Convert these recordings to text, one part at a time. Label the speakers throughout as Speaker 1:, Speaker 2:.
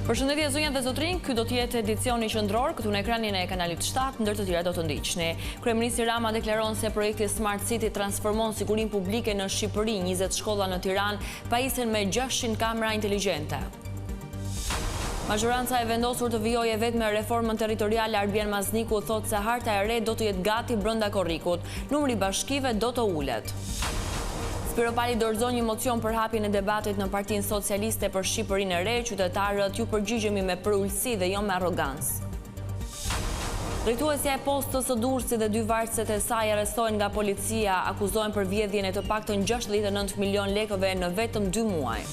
Speaker 1: Përshëndetje zonja dhe zotrinj, ky do të jetë edicioni qendror këtu në ekranin e kanalit 7, ndër të tjera do të ndiqni. Kryeministri Rama deklaron se projekti Smart City transformon sigurinë publike në Shqipëri. 20 shkolla në Tiranë pajisen me 600 kamera inteligjente. Majoranca e vendosur të vijojë vetëm reformën territoriale. Arbian Mazniku thotë se harta e re do të jetë gati brenda korrikut. Numri i bashkive do të ulet. Spiro Pali dorëzon një mocion për hapjen e debatit në Partinë Socialiste për Shqipërinë e Re. Qytetarët ju përgjigjemi me përullësi dhe jo me arrogancë. Drejtuesja e postës së Durrësit dhe 2 varëset e saj arrestohen nga policia, akuzohen për vjedhjen e të paktën 69 milion lekëve në vetëm 2 muaj.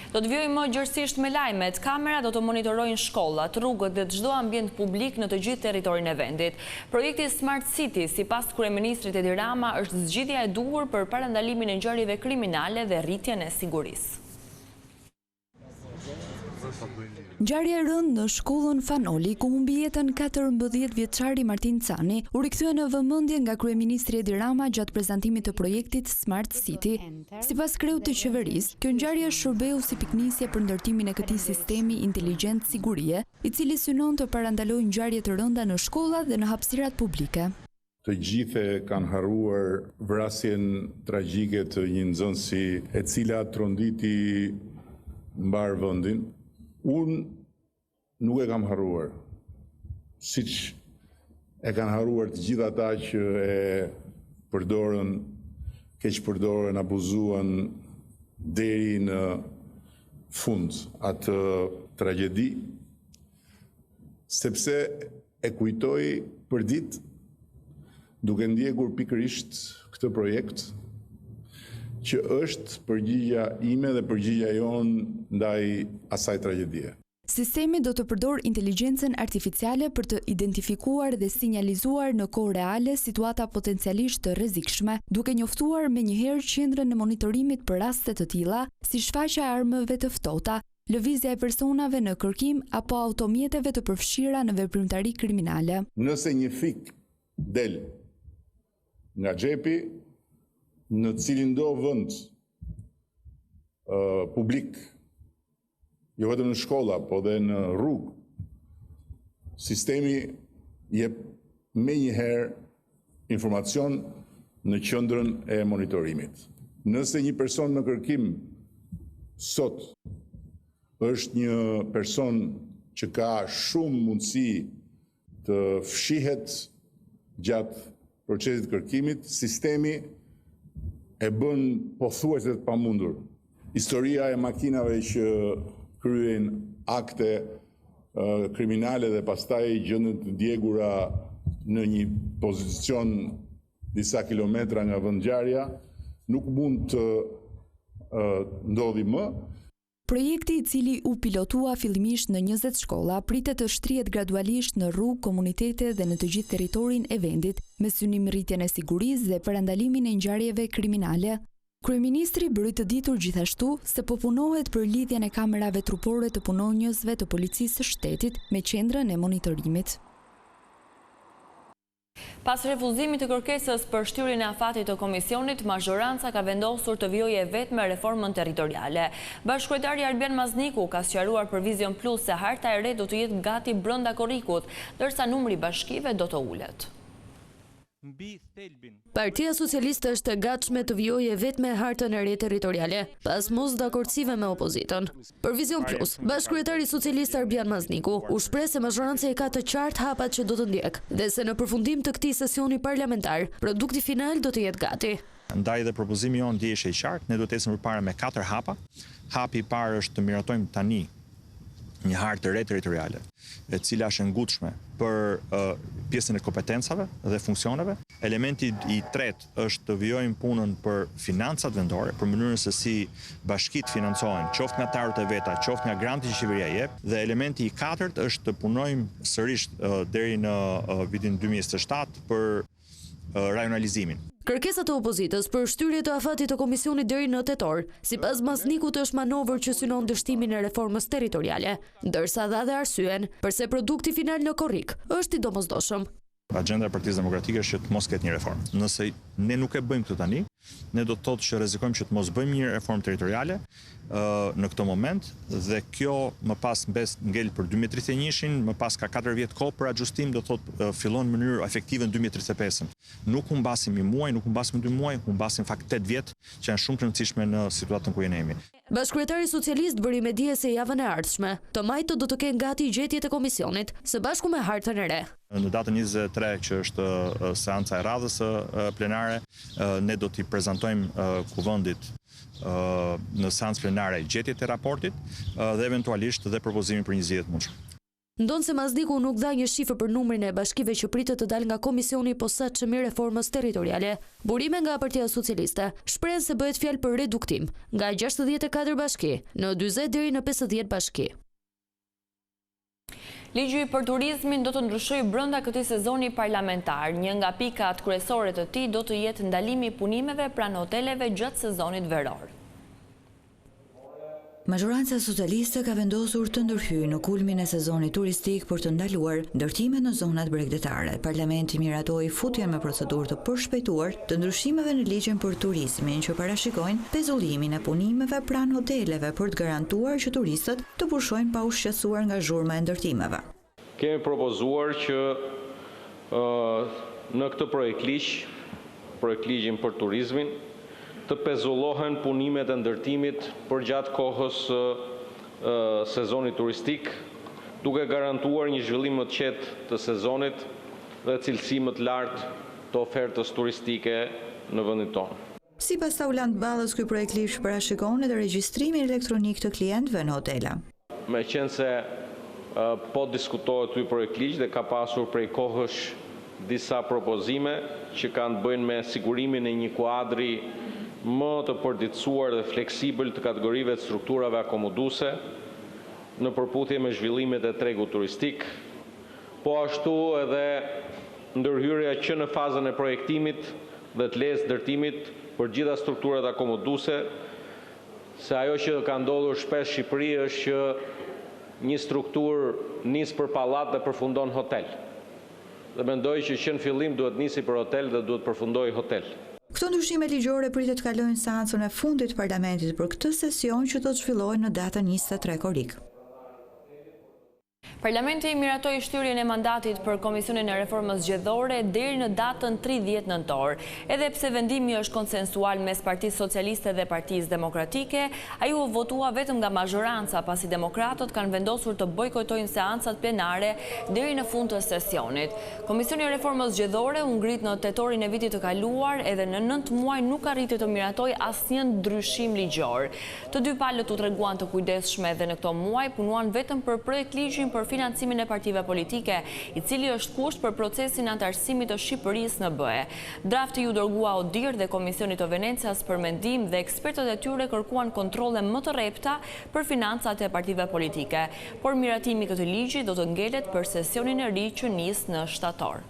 Speaker 1: Do të vjojmë më gjërësisht me lajmet. Kamera do të monitorojnë shkollat, rrugët dhe çdo ambient publik në të gjithë territorin e vendit. Projekti Smart City, sipas kryeministrit Edi Rama, është zgjidhja e duhur për parandalimin e ngjarjeve kriminale dhe rritjen e sigurisë.
Speaker 2: Ngjarja e rëndë në shkollën Fanoli, ku humbi jetën 14 vjeçari Martin Cani, u rikthye në vëmendje nga kryeministri Edi Rama gjatë prezantimit të projektit Smart City. Sipas kreut të qeverisë, kjo ngjarje shërbeu si piknisje për ndërtimin e këtij sistemi inteligjent sigurie, i cili synon të parandalojë ngjarje të rënda në shkolla dhe në hapësirat publike.
Speaker 3: Të gjithë kanë harruar vrasjen tragjike të një nxënësi e cila tronditi mbar vendin. Unë nuk e kam harruar, siç e kanë harruar të gjithë ata që e përdorën, keq përdorën, abuzuan deri në fund atë tragjedi, sepse e kujtoj përdit duke ndjekur pikërisht këtë projekt, që është përgjigja ime dhe përgjigja jonë ndaj asaj tragjedie.
Speaker 2: Sistemi do të përdor inteligjencën artificiale për të identifikuar dhe sinjalizuar në kohë reale situata potencialisht të rrezikshme, duke njoftuar menjëherë qendrën e monitorimit për raste të tilla, si shfaqja e armëve të ftohta, lëvizja e personave në kërkim apo automjeteve të përfshira në veprimtari kriminale.
Speaker 3: Nëse një fik del nga xhepi në cilin do vend publik, jo vetëm në shkolla, po dhe në rrugë, sistemi jep menjëherë informacion në qendrën e monitorimit. Nëse një person në kërkim sot është një person që ka shumë mundësi të fshihet gjatë procesit të kërkimit, sistemi e bën pothuajse të pamundur. Historia e makinave që kryen akte kriminale dhe pastaj gjenden të djegura në një pozicion disa kilometra nga vendngjarja nuk mund të ndodhi më.
Speaker 2: Projekti, i cili u pilotua fillimisht në 20 shkolla, pritet të shtrihet gradualisht në rrugë, komunitete dhe në të gjithë territorin e vendit, me synim rritjen e sigurisë dhe parandalimin e ngjarjeve kriminale. Kryeministri bëri të ditur gjithashtu se po punohet për lidhjen e kamerave trupore të punonjësve të policisë së shtetit me qendrën e monitorimit.
Speaker 1: Pas refuzimit të kërkesës për shtyrjen e afatit të komisionit, majoranca ka vendosur të vijojë vetëm reformën territoriale. Bashkëkryetari Arbian Mazniku ka sqaruar për Vision Plus se harta e re do të jetë gati brenda korrikut, ndërsa numri i bashkive do të ulet.
Speaker 4: Partia Socialiste është e gatshme të vijojë vetëm me hartën e re territoriale, pas mos dakordësive me opozitën. Për Vision Plus, bashkëkryetari socialist Arbian Mazniku u shpreh se majoranca e ka të qartë hapat që do të ndjek, dhe se në përfundim të këtij sesioni parlamentar, produkti final do të jetë gati.
Speaker 5: Ndaj dhe propozimi jonë ndjeshë i qartë, ne do të ecim përpara me 4 hapa. Hapi i parë është të miratojmë tani një hartë të re territoriale, e cila është e ngutshme për pjesën e kompetencave dhe funksioneve. Elementi i tretë është të vijojmë punën për financat vendore, për mënyrën se si bashkitë financohen, qoftë nga tarët e veta, qoftë nga granti që qeveria jep, dhe elementi i katërt është të punojmë sërish deri në vitin 2027 për rajonalizimin.
Speaker 4: Kërkesat e opozitës për shtyrje të afatit të komisionit deri në tetor, sipas Maznikut është manovër që synon dështimin e reformës territoriale, ndërsa dha dhe arsyen përse produkti final në korrik është i domosdoshëm.
Speaker 5: Agenda e Partisë Demokratike është që të mos ketë një reformë. Nëse ne nuk e bëjmë këtë tani, ne do të thotë që rrezikojmë që të mos bëjmë një reformë territoriale në këtë moment, dhe kjo më pas ngel për 2031-shin, më pas ka 4 vjet kohë për ajustim, do thotë fillon në mënyrë efektive në 2035. Nuk humbasim një muaj, nuk humbasim 2 muaj, humbasim fakt 8 vjet, që janë shumë të rëndësishme në situatën ku jemi.
Speaker 4: Bashkëkryetari socialist bëri me dije se javën e ardhshme, të majtë do të kenë gati gjetjet e komisionit, së bashku me hartën e re.
Speaker 5: Në datën 23, që është seanca e radhës plenare, ne do t'i prezantojmë kuvendit në seancë plenare gjetjet e raportit dhe eventualisht dhe propozimin për një zgjedhje të mundshme.
Speaker 4: Ndonse Mazniku nuk dha një shifër për numrin e bashkive që pritet të dalë nga komisioni i posaçëm i reformës territoriale, burime nga Partia Socialiste shprehen se bëhet fjalë për reduktim nga 64 bashki në 40 deri në 50 bashki.
Speaker 1: Ligji për turizmin do të ndryshojë brenda këtij sezoni parlamentar. Një nga pikat kryesore të tij do të jetë ndalimi i punimeve pranë hoteleve gjatë sezonit veror.
Speaker 6: Majoranca socialiste ka vendosur të ndërhyjë në kulmin e sezonit turistik për të ndaluar ndërtimet në zonat bregdetare. Parlamenti miratoi futjen me procedurë të përshpejtuar të ndryshimeve në ligjin për turizmin që parashikojnë pezullimin e punimeve pranë hoteleve për të garantuar që turistët të pushojnë pa u shqetësuar nga zhurma e ndërtimeve.
Speaker 7: Kemi propozuar që në këtë projekt ligjin për turizmin, të pezullohen punimet e ndërtimit për gjatë kohës sezonit turistik, duke garantuar një zhvillim më të qetë të sezonit dhe cilësi më të lartë të ofertës turistike në vendin tonë.
Speaker 6: Sipas Taulant Ballës, ky projekt ligj parashikon edhe regjistrimin elektronik të klientëve në hotela.
Speaker 7: Meqense po diskutohet ky projekt ligj dhe ka pasur prej kohësh disa propozime që kanë të bëjnë me sigurimin e një kuadri më të përditësuar dhe fleksibël të kategorive të strukturave akomoduese në përputhje me zhvillimet e tregut turistik, po ashtu edhe ndërhyrja që në fazën e projektimit dhe të lezë ndërtimit për gjitha strukturat akomoduese, se ajo që ka ndodhur shpesh në Shqipëri është që një strukturë nis për pallat dhe përfundon hotel. Dhe mendoj që në fillim duhet nisi për hotel dhe duhet përfundojë hotel.
Speaker 6: Këto ndryshime ligjore pritet të kalojnë seancën e fundit të parlamentit për këtë sesion që do të zhvillohet në datën 23 korrik.
Speaker 1: Parlamenti miratoi shtyrjen e mandatit për Komisionin e Reformës Zgjedhore deri në datën 30 nëntor. Edhe pse vendimi është konsensual mes Partisë Socialiste dhe Partisë Demokratike, ai u votua vetëm nga majoranca pasi demokratët kanë vendosur të bojkotojnë seancat plenare deri në fund të sesionit. Komisioni i Reformës Zgjedhore u ngrit në tetorin e vitit të kaluar edhe në 9 muaj nuk arriti të miratoj asnjë ndryshim ligjor. Të dy palët u treguan të kujdesshme dhe në këto muaj punuan vetëm për projekt ligjin për financimin e partive politike, i cili është kusht për procesin antarësimit të Shqipërisë në BE. Drafti ju dërgua ODIHR dhe Komisionit të Venecias për mendim dhe ekspertët e tyre kërkuan kontrolle më të rrepta për financat e partive politike, por miratimi i këtij ligji do të ngelet për sesionin e ri që nis në shtator.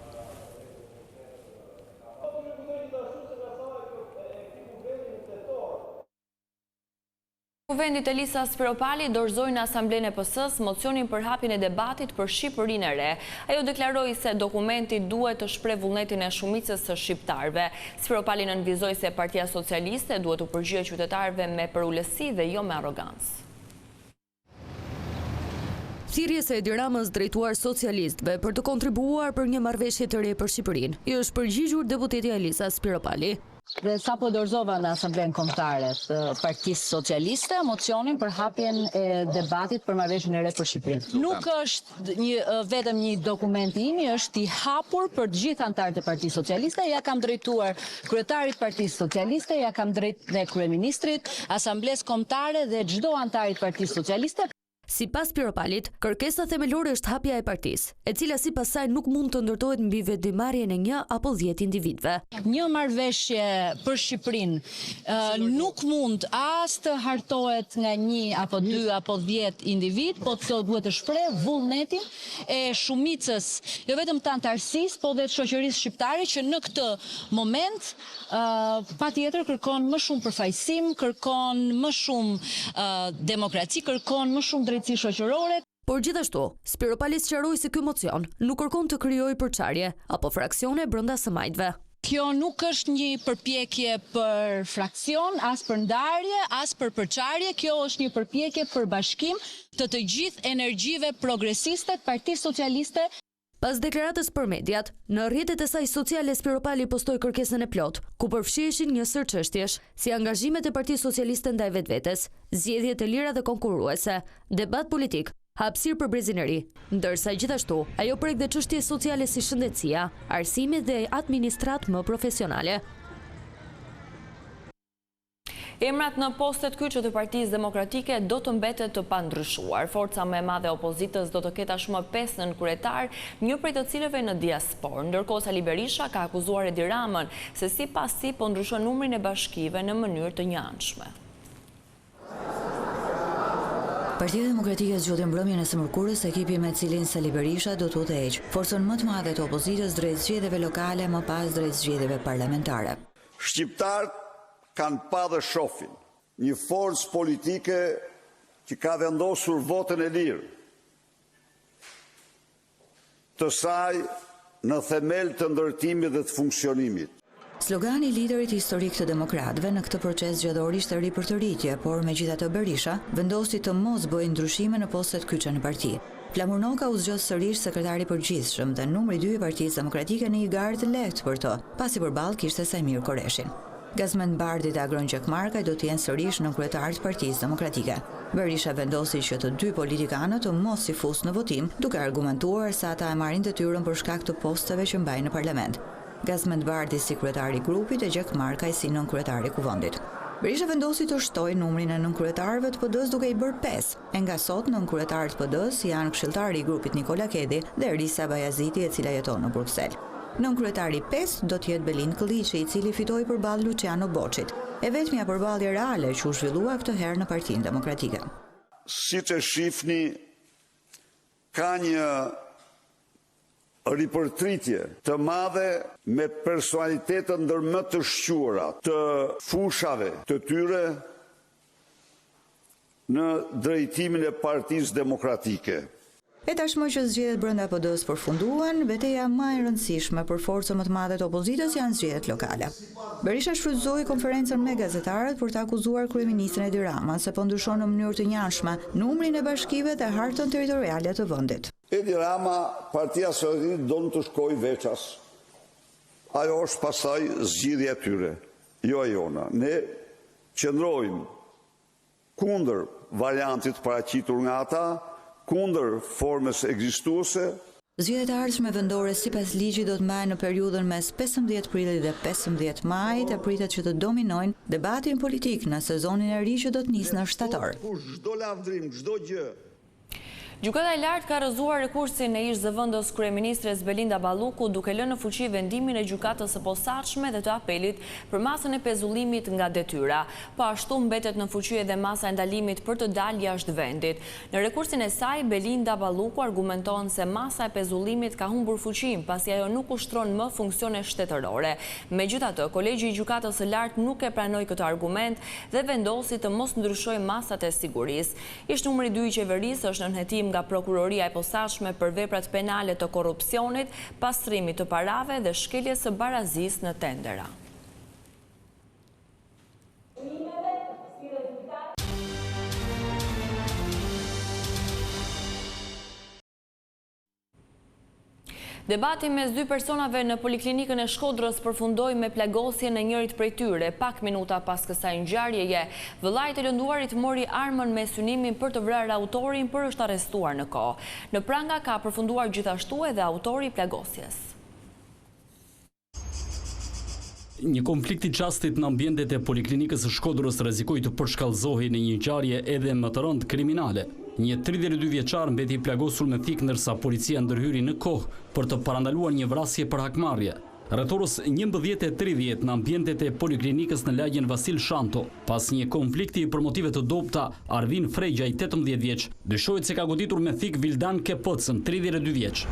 Speaker 1: Kuvendit Elisa Spiropali dorëzoi në Asamblenë e PS-s mocionin për hapjen e debatit për Shqipërinë e re. Ajo deklaroi se dokumenti duhet të shpreh vullnetin e shumicës së shqiptarëve. Spiropali nënvizoi se Partia Socialiste duhet të përgjigjë qytetarëve me përulësi dhe jo me arrogancë.
Speaker 4: Thirrjes së Edi Ramës drejtuar socialistëve për të kontribuar për një marrëveshje të re për Shqipërinë, i është përgjigjur deputeti Elisa Spiropali.
Speaker 8: Dhe sapo dorëzova në Asamblenë Kombëtare të Partisë Socialiste mocionin për hapjen e debatit për marrëveshjen e re për Shqipërinë. Nuk është vetëm një dokument i imi, është i hapur për të gjithë anëtarët e Partisë Socialiste. Ja kam drejtuar kryetarit Partisë Socialiste, ja kam drejtuar kryeministrit, Asamblesë Kombëtare dhe çdo anëtarit Partisë Socialiste.
Speaker 4: Sipas Piropalit, kërkesa themelore është hapja e partisë, e cila sipas saj nuk mund të ndërtohet mbi vendimmarrjen e 1 apo 10 individëve.
Speaker 8: Një marrëveshje për Shqipërinë nuk mund as të hartohet nga 1 apo 2 apo 10 individ, po të duhet të shpreh vullnetin e shumicës, jo vetëm të antarësisë, po dhe të shoqërisë shqiptare që në këtë moment patjetër kërkon më shumë përfaqësim, kërkon më shumë demokraci, kërkon më shumë drejtësi shoqërore.
Speaker 4: Por gjithashtu, Spiropali sqaroi se ky mocion nuk kërkon të krijojë përçarje apo fraksione brenda SMAJ-ve.
Speaker 8: Kjo nuk është një përpjekje për fraksion, as për ndarje, as për përçarje, kjo është një përpjekje për bashkim të gjithë energjive progresiste të Partisë Socialiste.
Speaker 4: Pas deklaratës për mediat, në rrjetet e saj sociale Spiropali postoi kërkesën e plot, ku përfshiheshin një sër çështjesh, si angazhimet e Partisë Socialiste ndaj vetvetes, zgjedhje të lira dhe konkurruese, debat politik, hapësirë për brezinëri, ndërsa gjithashtu ajo prek dhe çështje sociale si shëndetësia, arsimi dhe administratë më profesionale.
Speaker 1: Emrat në postet kyçe të Partisë Demokratike do të mbetet të pandryshuar. Forca më e madhe e opozitës do të ketë tashmë 5 nënkryetar, një prej të cilëve në diasporë. Ndërkohë Sali Berisha ka akuzuar Edi Ramën se sipas tij po ndryshon numrin e bashkive në mënyrë të njëanshme.
Speaker 6: Partia Demokratike zgjodhi mbrëmjen e së mërkurës ekipi me cilin Sali Berisha do të udhëheq forcën më të madhe të opozitës drejt zgjedhjeve lokale, më pas drejt zgjedhjeve parlamentare.
Speaker 9: Shqiptarët kanë pa dhe shofin një forcë politike që ka vendosur votën e lirë të saj në themel të ndërtimit dhe të funksionimit.
Speaker 6: Slogani i liderit historik të demokratëve në këtë proces zgjedhor ishte ri për të rritje, por megjithatë Berisha vendosi të mos bëjë ndryshime në postet kyçe në parti. Flamurnoka u zgjodh sërish sekretari i përgjithshëm dhe numri 2 i Partisë Demokratike në një garë të lehtë për to, pasi përballë kishte Sajmir Koreshin. Gazmend Bardhi dhe Agron Gjekmarkaj do të jenë sërish në kryetarët Partisë Demokratike. Berisha vendosi që të dy politikanët të mos si fusë në votim, duke argumentuar se ata e marrin detyrën për shkak të posteve që mbajnë në parlament. Gazmend Bardhi si kryetari i grupit e Gjekmarkaj si nënkryetari i kuvendit. Berisha vendosi të shtojë numrin e nënkryetarëve të PD-s duke i bërë 5. E nga sot nënkryetarët të PD-s janë këshilltari i grupit Nikola Kedi dhe Risa Bajaziti, e cila jeton në Bruksel. Nënkryetari 5 do të jetë Belin Kolliçi, i cili fitoi përballë Luciano Boçit. E vetmja përballje reale që u zhvillua këtë herë në Partinë Demokratike.
Speaker 9: Siç e shihni, ka një ripërtritje të madhe me personalitetet ndër më të shquara të fushave të tyre në drejtimin e Partisë Demokratike.
Speaker 6: E tashmë që zgjedhjet brenda PD-s përfunduan, betejë më e rëndësishme për forcën më të madhe të opozitës janë zgjedhjet lokale. Berisha shfrytëzoi konferencën me gazetarët për të akuzuar kryeministrin Edi Ramën se po ndryshon në mënyrë të njëanshme numrin e bashkive dhe hartën territoriale të vendit.
Speaker 9: Edi Rama, Partia Socialiste don të shkojë veças. Ajo është pastaj zgjidhja e tyre, jo e jona. Ne qëndrojmë kundër variantit paraqitur nga ata, kundër formës ekzistuese.
Speaker 6: Zgjedhjet e ardhshme vendore sipas ligjit do të mbahen në periudhën mes 15 prillit dhe 15 majit dhe pritet që të dominojnë debatin politik në sezonin e ri që do të nisë në shtator.
Speaker 9: Çdo lavdrim, çdo gjë.
Speaker 1: Gjykata e lartë ka rrëzuar rekursin e ish zëvendës kryeministres Belinda Balluku duke lënë në fuqi vendimin e gjykatës së posaçme dhe të apelit për masën e pezullimit nga detyra. Po ashtu mbetet në fuqi edhe masa e ndalimit për të dalë jashtë vendit. Në rekursin e saj, Belinda Balluku argumenton se masa e pezullimit ka humbur fuqinë pasi ajo nuk ushtron më funksione shtetërore. Megjithatë, kolegji i gjykatës së lartë nuk e pranoi këtë argument dhe vendosi të mos ndryshojë masat e sigurisë. Ish numri 2 i qeverisë është nën hetim nga prokuroria e posaçme për veprat penale të korrupsionit, pastrimit të parave dhe shkeljes së barazisë në tendera. Debati mes dy personave në Poliklinikën e Shkodrës përfundoi me plagosjen e njërit prej tyre. Pak minuta pas kësaj ngjarjeje, vëllai i lënduarit mori armën me synimin për të vrarë autorin, por është arrestuar në kohë. Në pranga ka përfunduar gjithashtu edhe autori i plagosjes.
Speaker 10: Një konflikt i çastit në ambientet e Poliklinikës së Shkodrës rrezikoi të përshkallëzohej në një ngjarje edhe më të rëndë kriminale. Një 32 vjeçar mbeti i plagosur me thik ndërsa policia ndërhyri në kohë për të parandaluar një vrasje për hakmarrje. Rreth orës 11:30 në ambientet e poliklinikës në lagjen Vasil Shanto, pas një konflikti për motive të dobta, Arvin Fregjaj, 18 vjeç, dyshohet se ka goditur me thik Vildan Kepocën, 32 vjeç.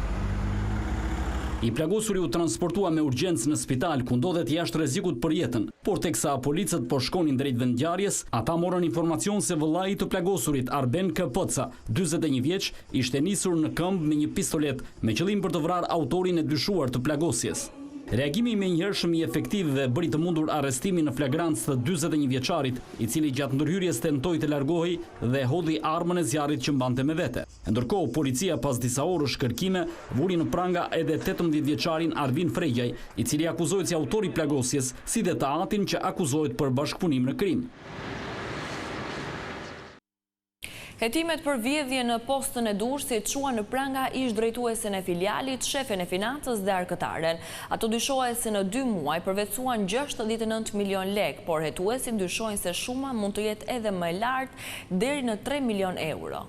Speaker 10: I plagosuri u transportua me urgjencë në spital ku ndodhet jashtë rrezikut për jetën, por teksa policët po shkonin drejt vendngjarjes, ata morën informacion se vëllai i të plagosurit, Arben Kepoca, 41 vjeç, ishte nisur në këmbë me një pistolet me qëllim për të vrarë autorin e dyshuar të plagosjes. Reagimi me njëhershëm i efektiv dhe bëri të mundur arrestimin në flagrancë të 41 vjeçarit, i cili gjatë ndërhyrjes tentoi të largohej dhe hodhi armën e zjarrit që mbante me vete. Ndërkohë, policia pas disa orësh kërkime vuri në pranga edhe 18 vjeçarin Arvin Fregjaj, i cili akuzohet si autori i plagosjes, si dhe të atin që akuzohet për bashkëpunim në krim.
Speaker 1: Hetimet për vjedhje në postën e Durrësit quan në pranga ish drejtuesen e filialit, shefen e financës dhe arkëtaren. Ato dyshohet se në 2 muaj përvetësuan 69 milion lek, por hetuesit dyshojnë se shuma mund të jetë edhe më e lartë deri në 3 milion euro.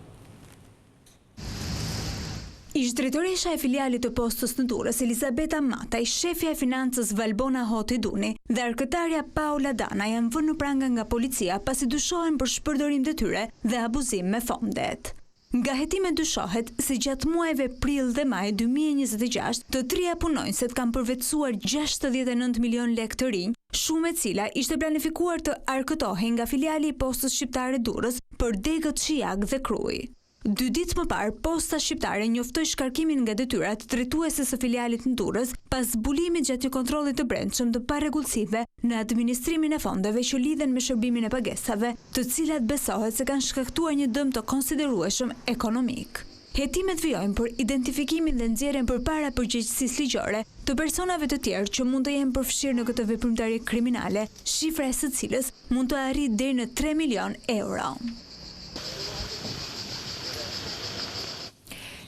Speaker 11: Ish drejtoresha e filialit të postës në Durrës, Elizabeta Mataj, shefja e financës Valbona Hotiduni dhe arkëtarja Paula Dana janë vënë në pranga nga policia pasi dyshohen për shpërdorim detyre dhe abuzim me fondet. Nga hetimet dyshohet se gjatë muajve prill dhe maj 2026, të trija punonjësit kanë përvetësuar 69 milion lek të rinj, shumë e cila ishte planifikuar të arkëtohen nga filiali i postës shqiptare Durrës për degët Shijak dhe Krujë. 2 ditë më parë, Posta Shqiptare njoftoi shkarkimin nga detyrat drejtueses së filialit në Durrës pas zbulimit gjatë kontrollit të brendshëm të parregullsive në administrimin e fondeve që lidhen me shërbimin e pagesave, të cilat besohet se kanë shkaktuar një dëm të konsiderueshëm ekonomik. Hetimet vijojnë për identifikimin dhe nxjerrjen përpara përgjegjësisë ligjore të personave të tjerë që mund të jenë përfshirë në këtë veprimtari kriminale, shifra e së cilës mund të arrijë deri në 3 milion euro.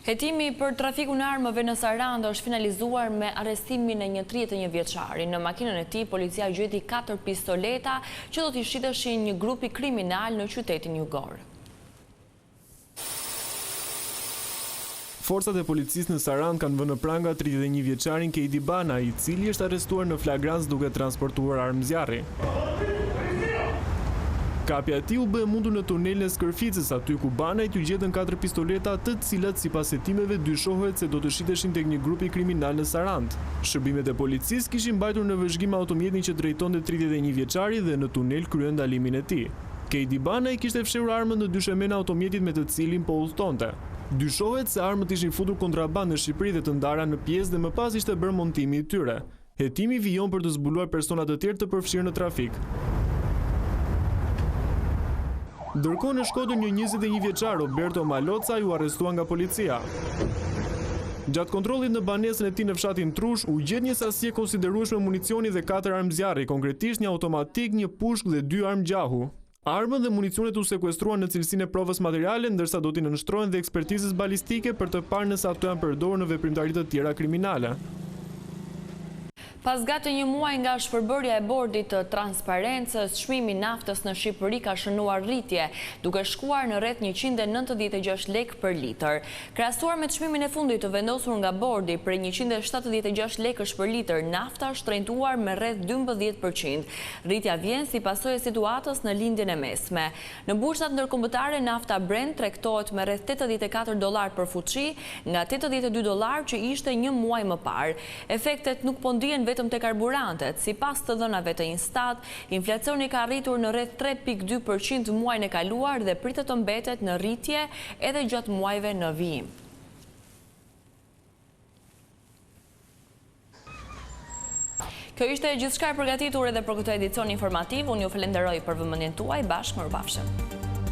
Speaker 1: Hetimi për trafikun e armëve në Sarandë është finalizuar me arrestimin e një 31 vjeçari. Në makinën e tij, policia gjeti 4 pistoleta që do t'i shiteshin një grupi kriminal në qytetin jugor.
Speaker 12: Forcat e policisë në Sarandë kanë vënë në pranga 31 vjeçarin Keidi Bana, i cili është arrestuar në flagrancë duke transportuar armë zjarri. Kapja e tij u bë mundur në tunelin e Skërficës, aty ku Banait u gjetën 4 pistoleta, të cilat sipas hetimeve dyshohet se do të shiteshin tek një grupi kriminal në Sarandë. Shërbimet e policisë kishin mbajtur në vëzhgim automjetin që drejtonte 31 vjeçari dhe në tunel kryen ndalimin e tij. Keidi Banai kishte fshirur armën në dyshemen e automjetit me të cilin po udhtonte. Dyshohet se armët ishin futur kontraband në Shqipëri dhe të ndara në pjesë dhe më pas ishte bërë montimi i tyre. Hetimi vijon për të zbuluar persona të tjerë të përfshirë në trafik. Ndërkohë në Shkodër një 21 vjeçar Roberto Maloca ju arrestua nga policia. Gjatë kontrollit në banesën e tij në fshatin Trush u gjet një sasi e konsiderueshme municioni dhe 4 armë zjarri, konkretisht një automatik, një pushk dhe 2 armë gjahu. Armën dhe municionet u sekuestruan në cilësinë e provës materiale, ndërsa do t'i nënshtrohen dhe ekspertizës balistike për të parë nëse ato janë përdorur në veprimtari të tjera kriminale.
Speaker 1: Pas gati një muaj nga shpërbërja e bordit të transparencës, çmimi i naftës në Shqipëri ka shënuar rritje, duke shkuar në rreth 196 lekë për litër. Krahasuar me çmimin e fundit të vendosur nga bordi për 176 lekësh për litër, nafta është shtrenjtuar me rreth 12%. Rritja vjen si pasojë e situatës në lindjen e mesme. Në bursat ndërkombëtare, nafta Brent tregtohet me rreth $84 për fuçi, nga $82 që ishte një muaj më parë. Efektet nuk po ndihen vetëm te karburantet. Sipas të dhënave të Instat, inflacioni ka arritur në rreth 3.2% muajin e kaluar dhe pritet të mbetet në rritje edhe gjatë muajve në vijim. Kjo ishte gjithçka e përgatitur edhe për këtë edicion informativ. Unë ju falenderoj për vëmendjen tuaj. Bashkë mirupafshim.